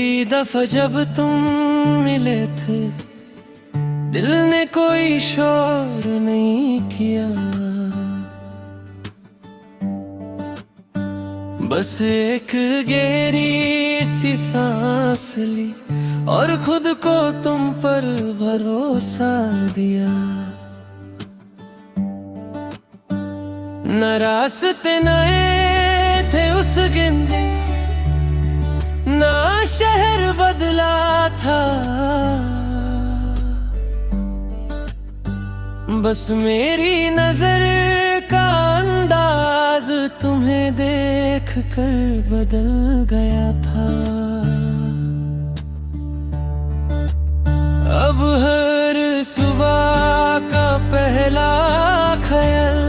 पहली दफा जब तुम मिले थे, दिल ने कोई शोर नहीं किया, बस एक गहरी सी सांस ली और खुद को तुम पर भरोसा दिया। न रास्ते नए थे उस गिनती, ना शहर बदला था, बस मेरी नजर का अंदाज तुम्हें देख कर बदल गया था। अब हर सुबह का पहला ख्याल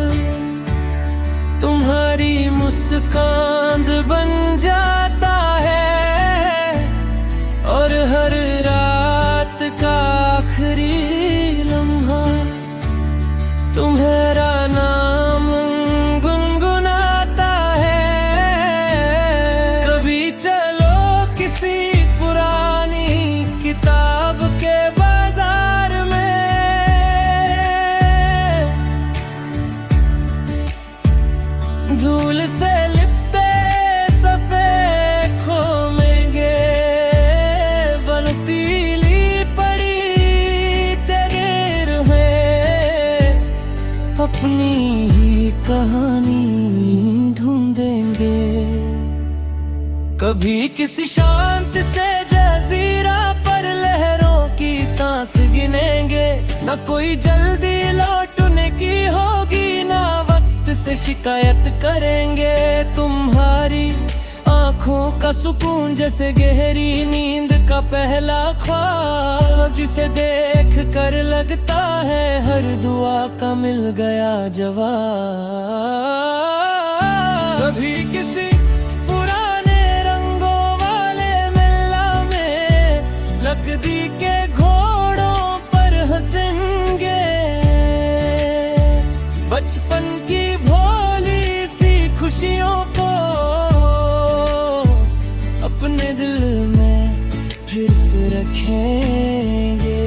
तुम्हारी मुस्कान बन जाता है, और हर रात का आखिरी लम्हा तुम्हारा नाम गुनगुनाता है। कभी चलो किसी पुरानी किताब के बाजार में, धूल से लिपटे सफेद खोमेंगे, बनतीली पड़ी तेरे में अपनी ही कहानी ढूंढेंगे। कभी किसी शांत से जजीरा पर लहरों की सांस गिनेंगे, न कोई जल्दी लौटने की होगी, ना वक्त से शिकायत करेंगे। तुम्हारी आंखों का सुकून जैसे गहरी नींद का पहला ख्वाब, जिसे देख कर लगता है हर दुआ का मिल गया जवाब। कभी किसी पुराने रंगों वाले मेला में लकड़ी के घोड़ों पर हंसेंगे, बचपन की भोली सी खुशियों को अपने दिल में फिर से रखेंगे।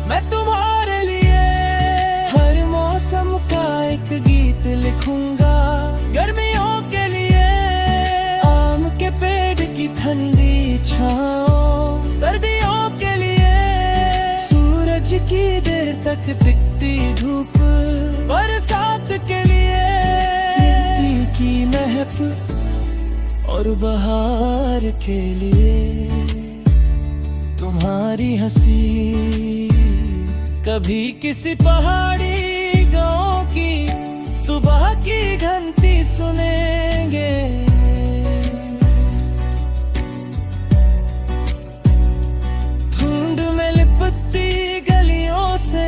मैं तुम्हारे लिए हर मौसम का एक गीत लिखूंगा, गर्मियों के लिए आम के पेड़ की ठंडी छाँव, सर्दियों के लिए सूरज की देर तक दिखती धूप, बरसात के लिए मिट्टी की महक, और बहार के लिए तुम्हारी हंसी। कभी किसी पहाड़ी गांव की सुबह की घंटी सुनेंगे, धुंध में लिपटती गलियों से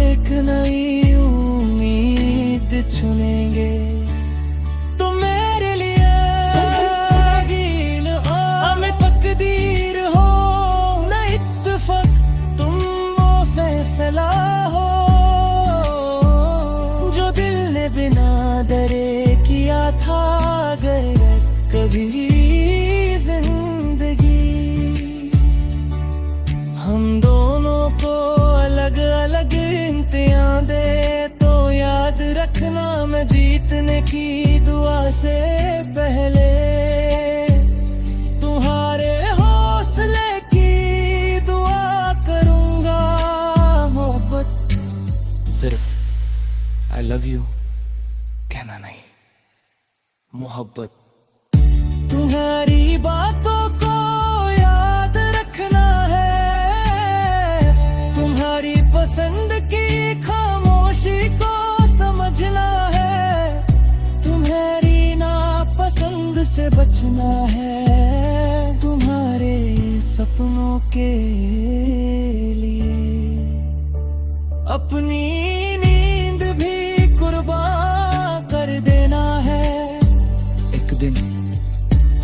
एक नई उम्मीद चुनेंगे। तुम मेरे लिए तकदीर हो न इत्तेफाक, तुम वो फैसला हो जो दिल ने बिना डरे किया था। अगर कभी जिंदगी हम दोनों को अलग अलग इम्तिहान दे, तो याद रखना मैं जीतने की दुआ से पहले तुम्हारे हौसले की दुआ करूंगा। मोहब्बत सिर्फ I love you कहना नहीं, मोहब्बत। तुम्हारी बातों को याद रखना है, तुम्हारी पसंद की खामोशी को समझना है, तुम्हारी नापसंद से बचना है, तुम्हारे सपनों के लिए अपनी नींद भी कुर्बान कर देना है। एक दिन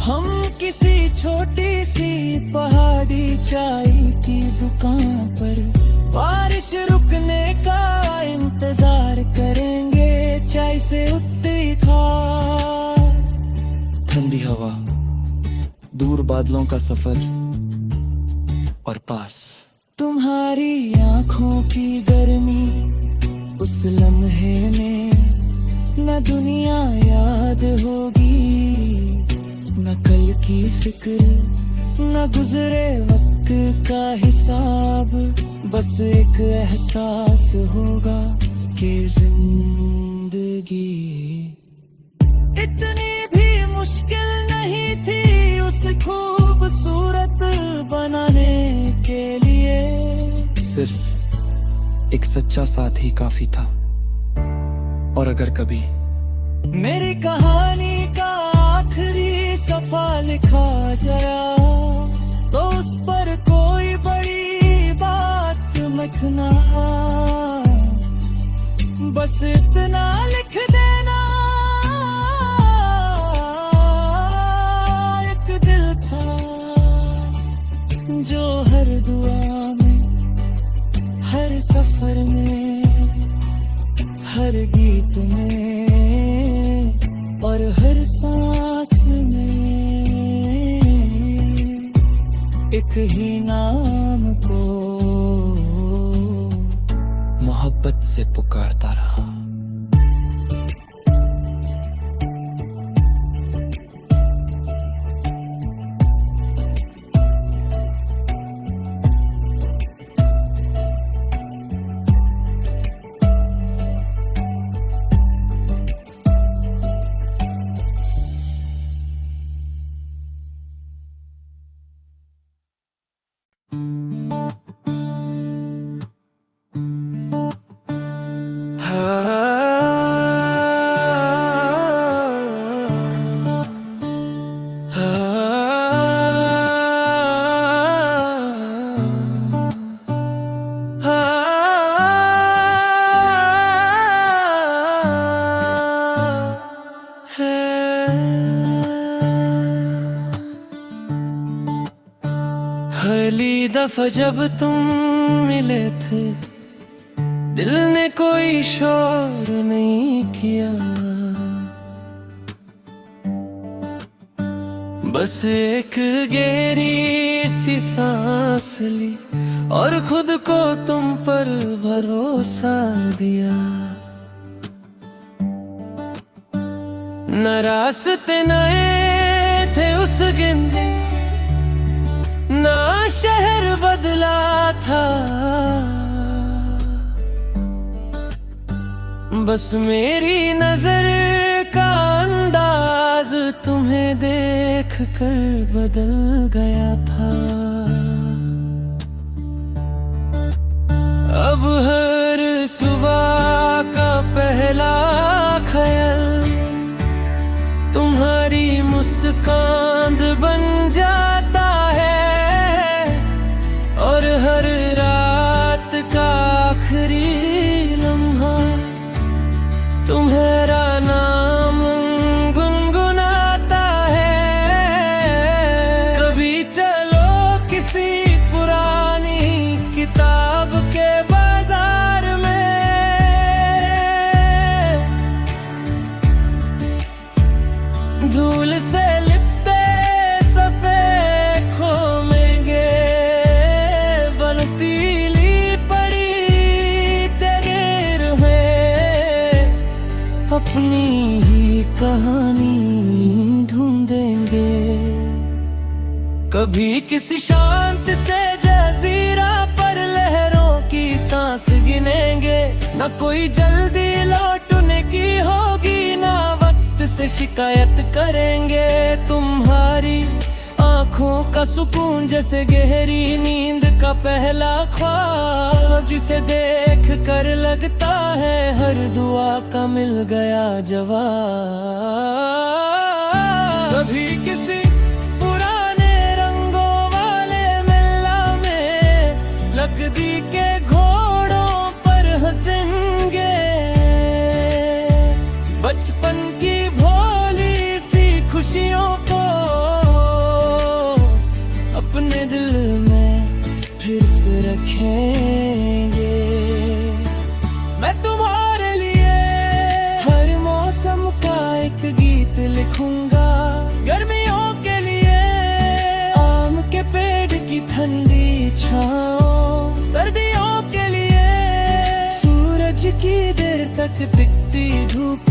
हम किसी छोटी सी पहाड़ी चाय की दुकान पर बारिश रुकने का इंतजार करेंगे, चाय से उठती खा, ठंडी हवा, दूर बादलों का सफर और पास तुम्हारी आंखों की गर्मी, उस लम्हे में न दुनिया याद होगी, न कल की फिक्र, न गुजरे वक्त का हिसाब, बस एक एहसास होगा कि जिंदगी इतनी भी मुश्किल नहीं थी उसे खूबसूरत बनाने के लिए। सिर्फ एक सच्चा साथ ही काफी था। और अगर कभी मेरी कहानी का आखिरी सफा लिखा गया तो उस पर कोई बड़ी बात लिखना, बस इतना लिख देना, एक दिल था जो हर दुआ में, हर सफर में, हर गीत में और हर सांस में एक ही नाम को मोहब्बत से पुकारता रहा। पहली दफा जब तुम मिले थे दिल ने कोई शोर नहीं किया, बस एक गहरी सी सांस ली और खुद को तुम पर भरोसा दिया। न रास्ते नए थे उस गिनती, ना शहर बदला था, बस मेरी नजर का अंदाज तुम्हें देख कर बदल गया था। अब हर सुबह का पहला ख्याल तुम्हारी मुस्कान बन जाता है और हर रात का आखिरी लम्हा तुम्हारा नाम गुनगुनाता है। कभी चलो किसी पुरानी किताब के बाजार में, धूल से लिपटे सफेद खोमेंगे, बनतीली पड़ी तेरे में अपनी ही कहानी ढूंढेंगे। कभी किसी शांत से जजीरा पर लहरों की सांस गिनेंगे, न कोई जल्दी लौटने की होगी, ना वक्त से शिकायत करेंगे। तुम्हारी आंखों का सुकून जैसे गहरी नींद का पहला ख्वाब, जिसे देख कर लगता है हर दुआ का मिल गया जवाब। कभी किसी पुराने रंगों वाले मेला में लकड़ी के घोड़ों पर हंसेंगे, बचपन की भोली सी खुशियों को अपने दिल में फिर से रखेंगे। मैं तुम्हारे लिए हर मौसम का एक गीत लिखूंगा, गर्मियों ठंडी छाँव, सर्दियों के लिए सूरज की देर तक दिखती धूप,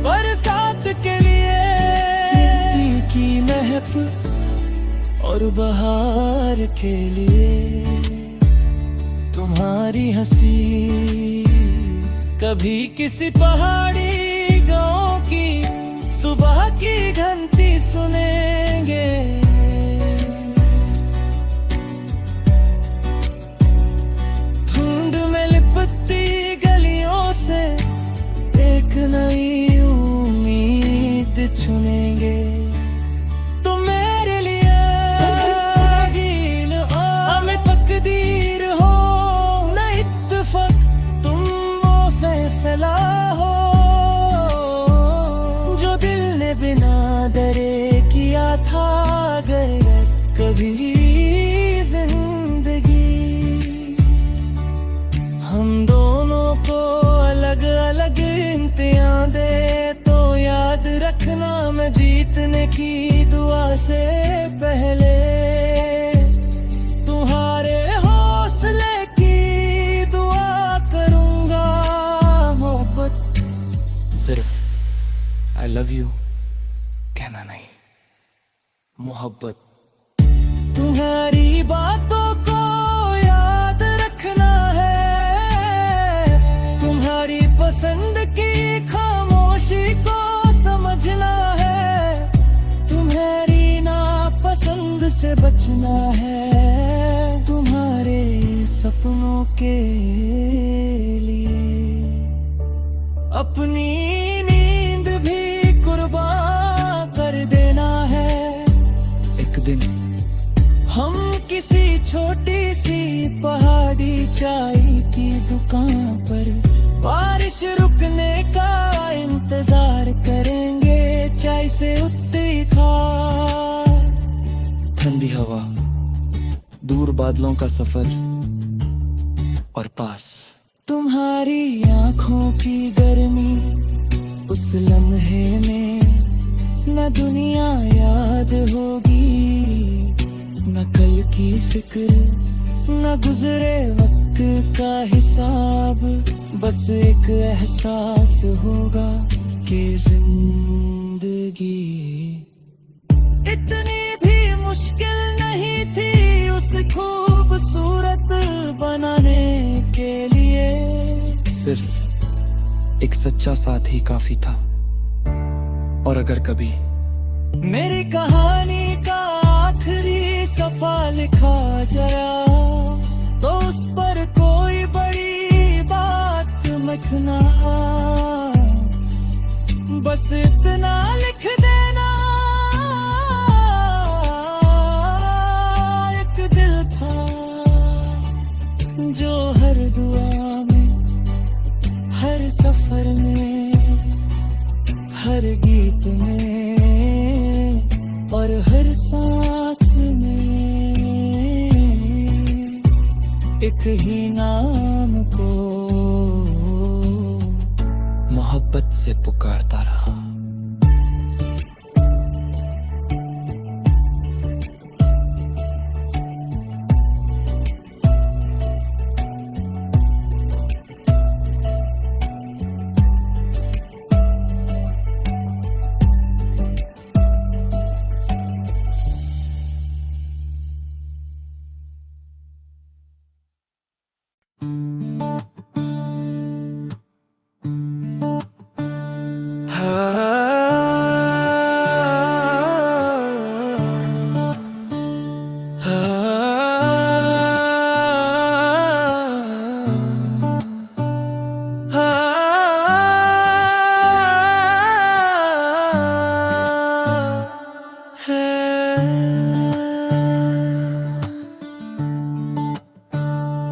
बरसात के लिए मिट्टी की महक और बहार के लिए तुम्हारी हंसी। कभी किसी पहाड़ी गांव की सुबह की घंटी सुनेंगे, धुंध में लिपटती गलियों से एक नई उम्मीद चुनेंगे। तुम मेरे लिए गिल हमें तकदीर हो न इत्तेफाक, तुम वो फैसला हो जो दिल ने बिना डरे किया था। अगर कभी जिंदगी हम दोनों को अलग अलग इम्तिहान दे, तो याद रखना मैं जीतने की दुआ से पहले तुम्हारे हौसले की दुआ करूंगा। मोहब्बत सिर्फ आई लव यू कहना नहीं, मोहब्बत तुम्हारी बातों को याद रखना है, तुम्हारी पसंद की खामोशी को समझना है, तुम्हारी नापसंद से बचना है, तुम्हारे सपनों के लिए अपनी नींद भी कुर्बान कर देना है। एक दिन हम किसी छोटी सी पहाड़ी चाय की दुकान पर बारिश रुकने का इंतजार करेंगे, चाय से उठती खार, ठंडी हवा, दूर बादलों का सफर और पास तुम्हारी आंखों की गर्मी। उस लम्हे में न दुनिया याद होगी, न कल की फिक्र, न गुजरे वक्त का हिसाब, बस एक एहसास होगा कि जिंदगी इतनी भी मुश्किल नहीं थी उसे खूबसूरत बनाने के लिए। सिर्फ एक सच्चा साथ ही काफी था, और अगर कभी मेरी कहानी का आखिरी सफा लिखा जरा, तो उस पर कोई बड़ी बात लिखना, बस इतना लिख देना, एक दिल था जो हर दुआ में, हर सफर में, हर गीत में और हर सांस में एक ही नाम को मोहब्बत से पुकारता रहा।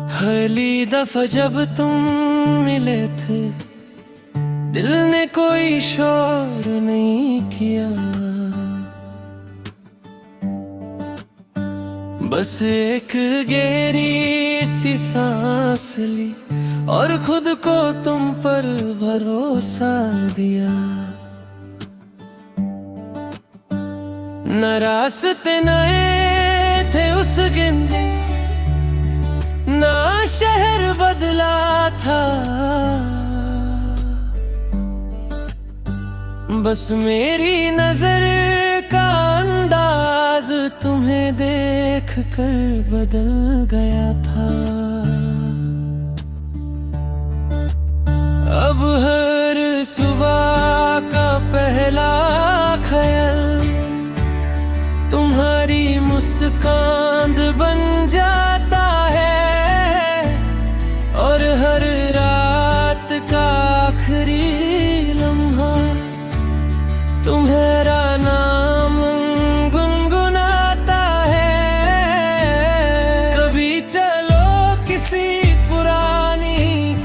पहली दफा जब तुम मिले थे, दिल ने कोई शोर नहीं किया, बस एक गहरी सी सांस ली और खुद को तुम पर भरोसा दिया। न रास्ते नए थे उस गिन ना शहर बदला था, बस मेरी नजर का अंदाज तुम्हें देख कर बदल गया था। अब हर सुबह का पहला ख्याल तुम्हारी मुस्कान बन जाता है, और हर रात का आखिरी लम्हा तुम्हारा नाम गुनगुनाता है। कभी चलो किसी पुरानी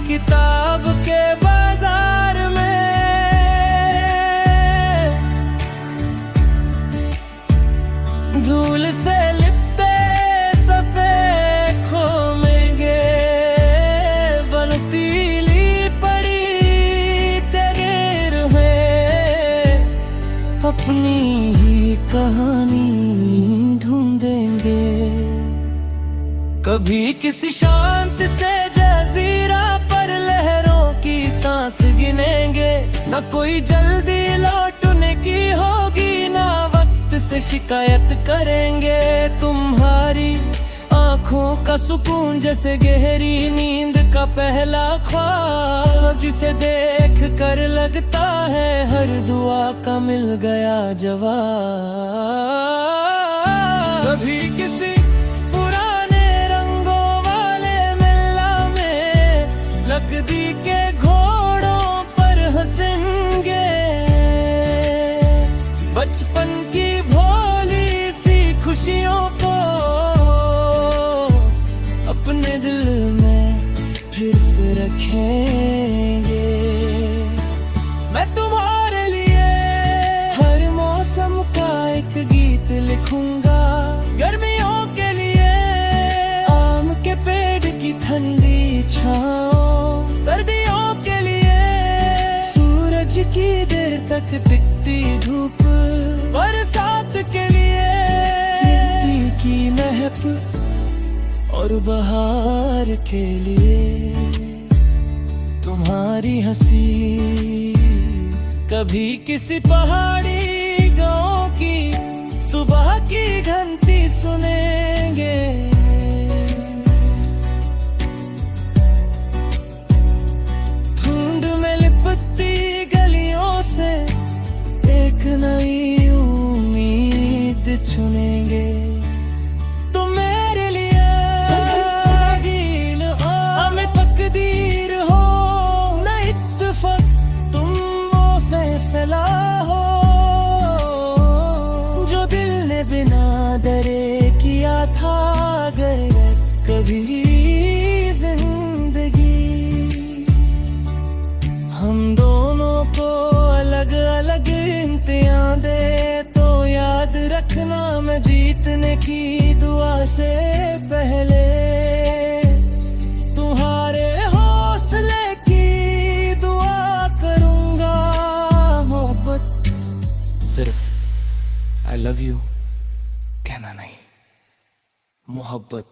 किताब के बाजार में, धूल से लिपटे सफेद खोमेंगे, बनतीली पड़ी तेरे में अपनी ही कहानी ढूंढेंगे। कभी किसी शांत से जजीरा पर लहरों की सांस गिनेंगे, न कोई जल्दी लौटने की होगी, ना वक्त से शिकायत करेंगे। तुम्हारी आंखों का सुकून जैसे गहरी नींद का पहला ख्वाब, जिसे देख कर लगता है हर दुआ का मिल गया जवाब। कभी किसी पुराने रंगों वाले मेला में लकड़ी के घोड़ों पर हंसेंगे, बचपन की भोली सी खुशियों को अपने दिल में फिर से रखेंगे। मैं तुम्हारे लिए हर मौसम का एक गीत लिखूंगा, गर्मियों के लिए आम के पेड़ की ठंडी छाँव, सर्दियों के लिए सूरज की देर तक दिखती धूप, बरसात के लिए मिट्टी की महक, और बहार के लिए तुम्हारी हंसी। कभी किसी पहाड़ी गांव की सुबह की घंटी सुनेंगे, धुंध में लिपटती गलियों से एक नई उम्मीद चुनेंगे। बिना डरे किया था अगर कभी जिंदगी, हम दोनों को अलग अलग इम्तिहान दे तो याद रखना, मैं जीतने की दुआ से पहले तुम्हारे हौसले की दुआ करूंगा। मोहब्बत सिर्फ I love you कहना नहीं, मोहब्बत।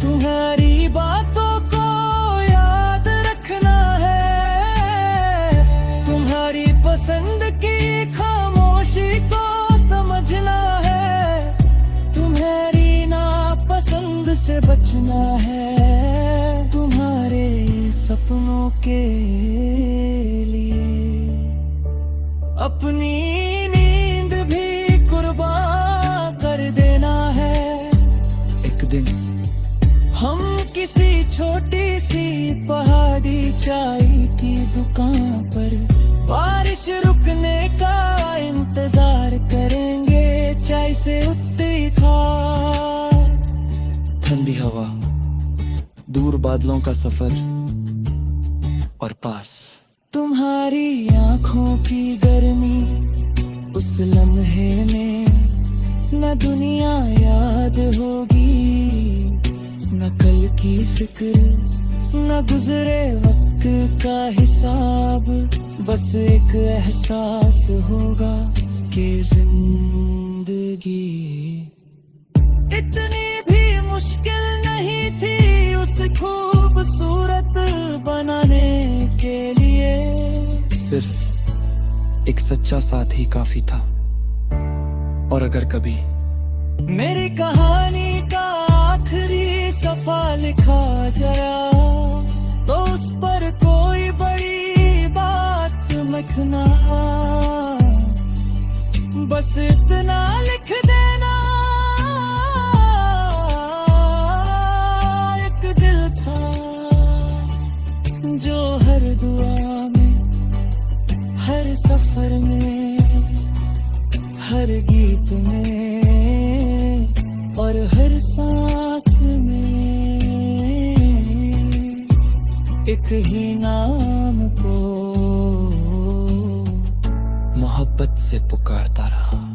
तुम्हारी बातों को याद रखना है, तुम्हारी पसंद की खामोशी को समझना है, तुम्हारी नापसंद से बचना है, तुम्हारे सपनों के लिए अपनी दिन। हम किसी छोटी सी पहाड़ी चाय की दुकान पर बारिश रुकने का इंतजार करेंगे, चाय से उठती खा ठंडी हवा, दूर बादलों का सफर और पास तुम्हारी आंखों की गर्मी, उस लम्हे में न दुनिया याद होगी, न कल की फिक्र, न गुजरे वक्त का हिसाब, बस एक एहसास होगा कि जिंदगी इतनी सच्चा साथ ही काफी था। और अगर कभी मेरी कहानी का आखिरी सफा लिखा जरा, तो उस पर कोई बड़ी बात लिखना, बस इतना लिख देना, एक दिल था जो हर दुआ में, हर सफर में, हर गीत में और हर सांस में एक ही नाम को मोहब्बत से पुकारता रहा।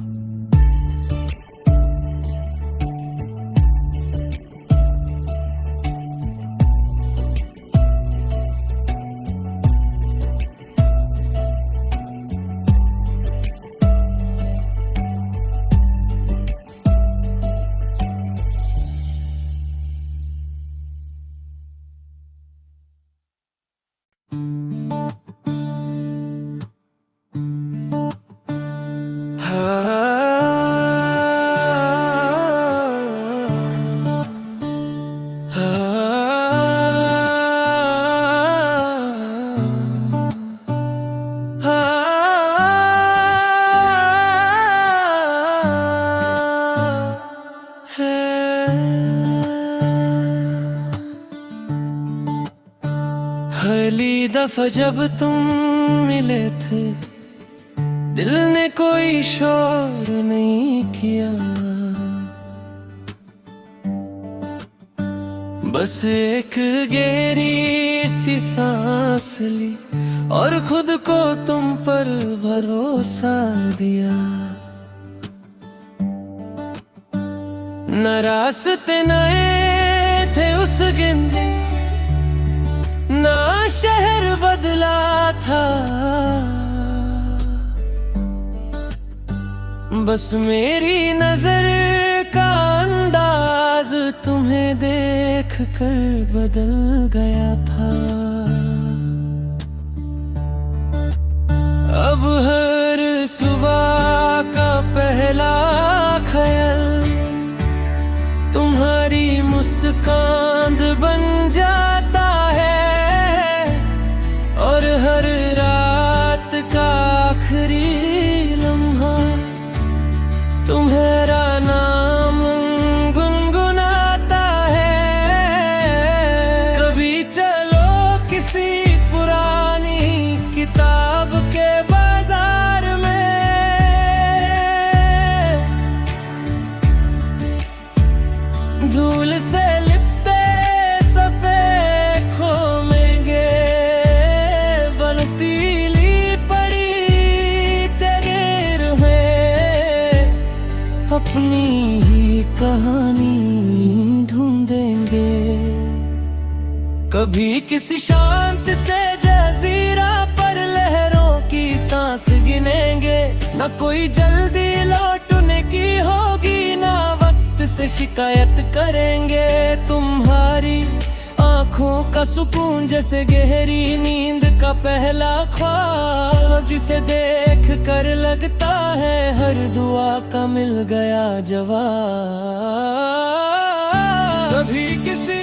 पहली दफा जब तुम मिले थे, दिल ने कोई शोर नहीं किया, बस एक गहरी सी सांस ली और खुद को तुम पर भरोसा दिया। न रास्ते नए थे उस गिनती, ना शहर बदला था, बस मेरी नजर का अंदाज तुम्हें देख कर बदल गया था। अब हर सुबह का पहला ख्याल तुम्हारी मुस्कान बन जाता है, और हर रात का आखिरी लम्हा तुम्हारा नाम गुनगुनाता है। कभी चलो किसी पुरानी किताब के बाजार में, धूल से लिपटे सफेद खोमेंगे, बनतीली पड़ी तेरे रुहें अपनी ही कहानी ढूंढेंगे। कभी किसी शांत से जजीरा पर लहरों की सांस गिनेंगे, न कोई जल्दी लौटने की होगी, ना वक्त से शिकायत करेंगे। तुम्हारी आंखों का सुकून जैसे गहरी नींद का पहला ख्वाब, जिसे देख कर लगता है हर दुआ का मिल गया जवाब। कभी किसी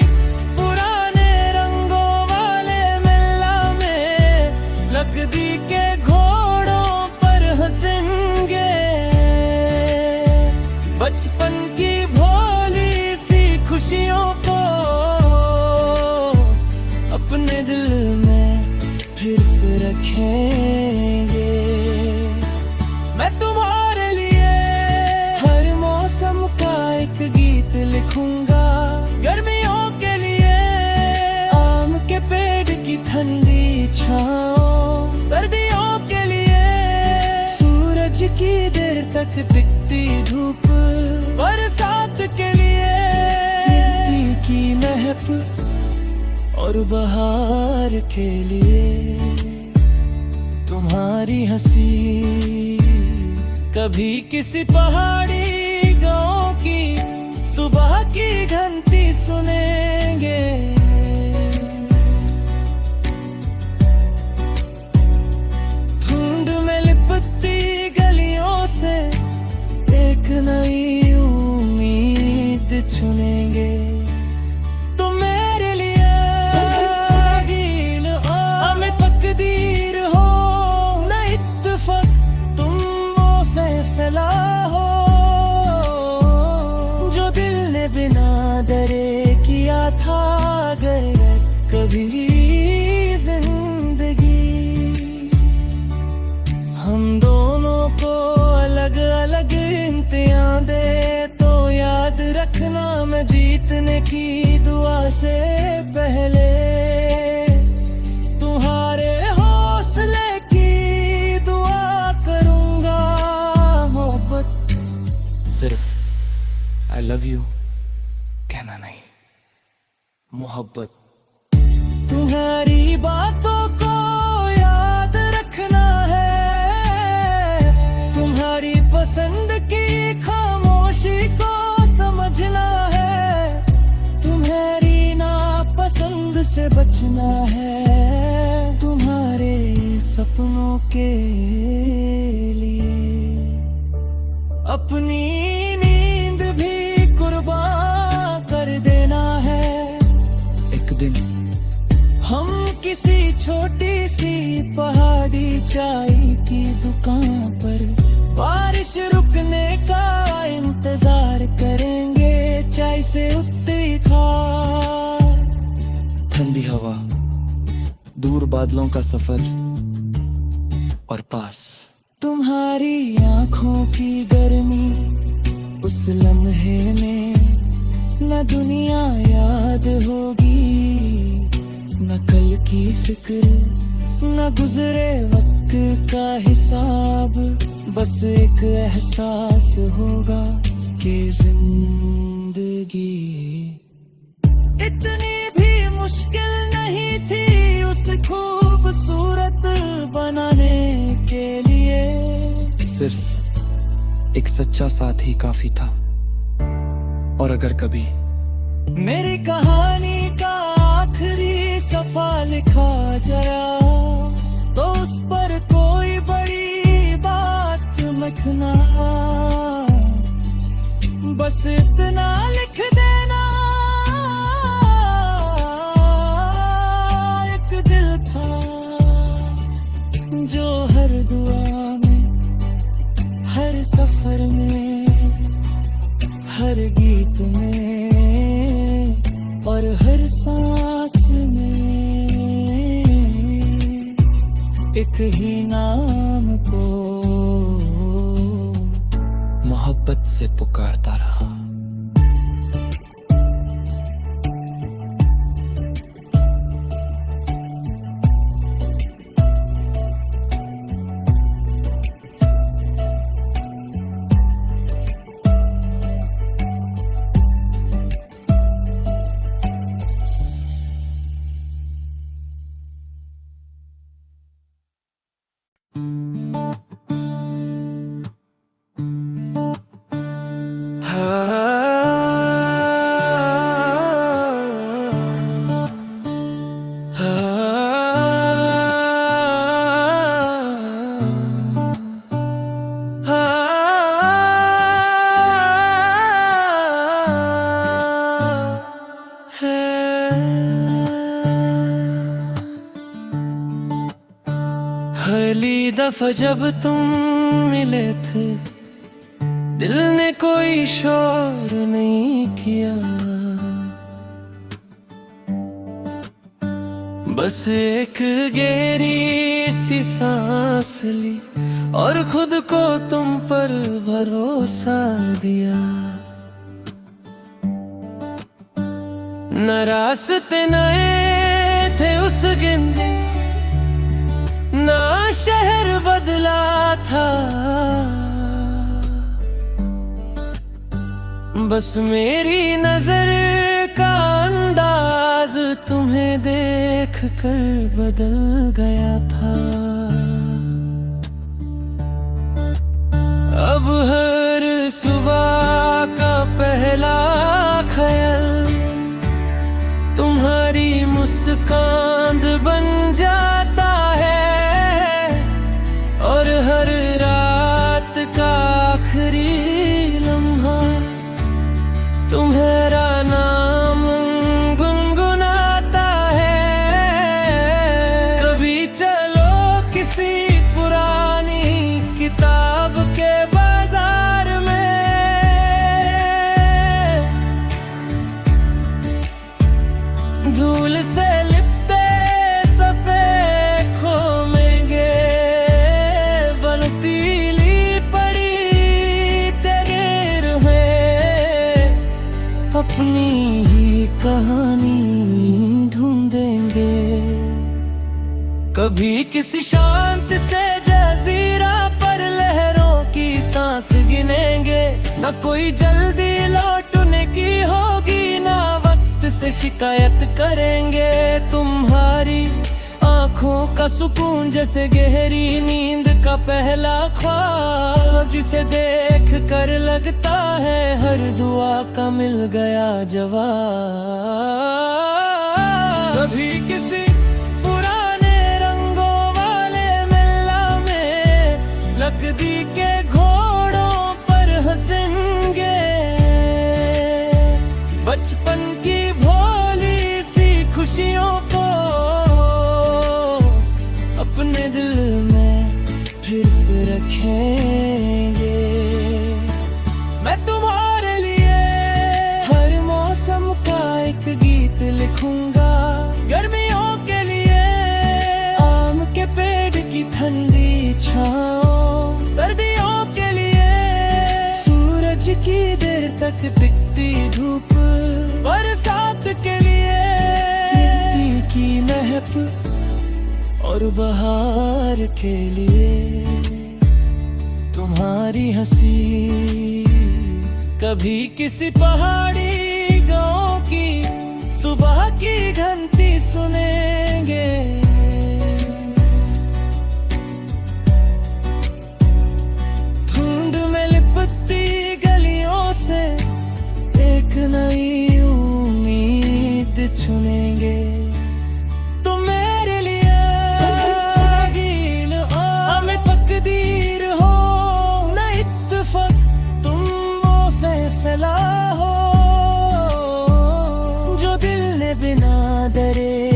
पुराने रंगों वाले मेला में लकड़ी के घोड़ों पर हंसेंगे, बचपन की भोली सी खुशियों को अपने दिल में फिर से रखेंगे। मैं तुम्हारे लिए हर मौसम का एक गीत लिखूंगा, गर्मियों के लिए आम के पेड़ की ठंडी छाँव, सर्दियों के लिए सूरज की देर तक दिखती धूप, बरसात के लिए मिट्टी की महक, और बहार के लिए तुम्हारी हंसी। कभी किसी पहाड़ी गांव की सुबह की घंटी सुनेंगे, धुंध में लिपटती चुनेंगे। तुम मेरे लिए हील हो, हमें तकदीर हो न इत्तेफाक, तुम वो फैसला हो जो दिल ने बिना डरे किया था। अगर कभी हम दोनों को अलग अलग इम्तिहान दे तो याद रखना, मैं जीतने की दुआ से पहले तुम्हारे हौसले की दुआ करूंगा। मोहब्बत सिर्फ आई लव यू कहना नहीं, मोहब्बत। तुम्हारी बातों को याद रखना है, तुम्हारी पसंद की खामोशी को समझना है, तुम्हारी नापसंद से बचना है, तुम्हारे सपनों के लिए अपनी नींद भी कुर्बान कर देना है। एक दिन हम किसी छोटी सी पहाड़ी चाय की दुकान पर बारिश रुकने का इंतजार करेंगे, चाय से उतरी खार, ठंडी हवा, दूर बादलों का सफर और पास तुम्हारी आंखों की गर्मी। उस लम्हे में न दुनिया याद होगी, न कल की फिक्र, न गुजरे वक्त का हिसाब, बस एक एहसास होगा कि जिंदगी इतनी भी मुश्किल नहीं थी उस खूबसूरत बनाने के लिए। सिर्फ एक सच्चा साथ ही काफी था। और अगर कभी मेरी कहानी का आखिरी सफा लिखा जाया तो उस पर कोई बड़ी बात लिखना, बस इतना लिख देना, एक दिल था जो हर दुआ में, हर सफर में, हर गीत में और हर सांस में एक ही नाम को मोहब्बत से पुकारता रहा। पहली दफा जब तुम मिले थे दिल ने कोई शोर नहीं किया, बस एक गहरी सी सांस ली और खुद को तुम पर भरोसा दिया। न रास्ते नए थे उस गिनती, ना शहर बदला था, बस मेरी नजर का अंदाज तुम्हें देख कर बदल गया था। अब हर सुबह का पहला ख्याल तुम्हारी मुस्कान बन जाता है और हर रात का आखिरी लम्हा तुम्हें अपनी ही कहानी ढूंढेंगे। कभी किसी शांत से जजीरा पर लहरों की सांस गिनेंगे। न कोई जल्दी लौटने की होगी, ना वक्त से शिकायत करेंगे। तुम्हारी आँखों का सुकून जैसे गहरी नींद का पहला ख्वाब, जिसे देख कर लगता है हर दुआ का मिल गया जवाब। कभी किसी पुराने रंगों वाले मेला में लकड़ी के घोड़ों पर हंसेंगे। बचपन की भोली सी खुशियों को अपने दिल में फिर से रखेंगे। मैं तुम्हारे लिए हर मौसम का एक गीत लिखूंगा। गर्मियों के लिए आम के पेड़ की ठंडी छाँव, सर्दियों के लिए सूरज की देर तक दिखती धूप, बरसात के लिए मिट्टी की महक और बहार के लिए तुम्हारी हंसी। कभी किसी पहाड़ी गांव की सुबह की घंटी सुनेंगे। धुंध में लिपटती गलियों से एक नई उम्मीद चुनेंगे। बिना डरे